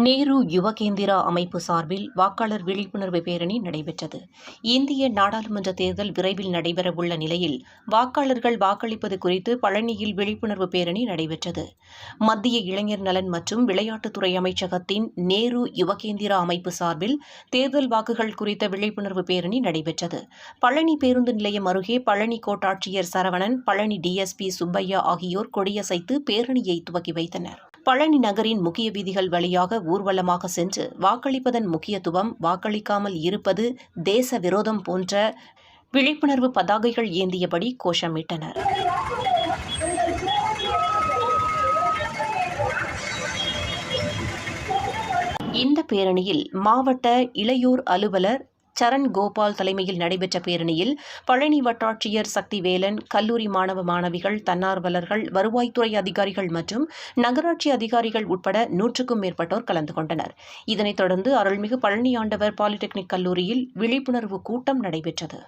நேரு யுவகேந்திரா அமைப்பு சார்பில் வாக்காளர் விழிப்புணர்வு பேரணி நடைபெற்றது. இந்திய நாடாளுமன்ற தேர்தல் விரைவில் நடைபெறவுள்ள நிலையில் வாக்காளர்கள் வாக்களிப்பது குறித்து பழனியில் விழிப்புணர்வு பேரணி நடைபெற்றது. மத்திய இளைஞர் நலன் மற்றும் விளையாட்டுத்துறை அமைச்சகத்தின் நேரு யுவகேந்திரா அமைப்பு சார்பில் தேர்தல் வாக்குகள் குறித்த விழிப்புணர்வு பேரணி நடைபெற்றது. பழனி பேருந்து நிலையம் அருகே பழனி கோட்டாட்சியர் சரவணன், பழனி டிஎஸ்பி சுப்பையா ஆகியோர் கொடியசைத்து பேரணியை துவக்கி வைத்தனர். பழனி நகரின் முக்கிய வீதிகள் வழியாக ஊர்வலமாக சென்று வாக்களிப்பதன் முக்கியத்துவம், வாக்களிக்காமல் இருப்பது தேச விரோதம் போன்ற விழிப்புணர்வு பதாகைகள் ஏந்தியபடி கோஷமிட்டனர். இந்த பேரணியில் மாவட்ட இளையோர் அலுவலர் சரண் கோபால் தலைமையில் நடைபெற்ற பேரணியில் பழனி வட்டாட்சியர் சக்திவேலன், கல்லூரி மாணவ மாணவிகள், தன்னார்வலர்கள், வருவாய்த்துறை அதிகாரிகள் மற்றும் நகராட்சி அதிகாரிகள் உட்பட 100க்கும் மேற்பட்டோர் கலந்து கொண்டனர். இதனைத் தொடர்ந்து அருள்மிகு பழனியாண்டவர் பாலிடெக்னிக் கல்லூரியில் விழிப்புணர்வு கூட்டம் நடைபெற்றது.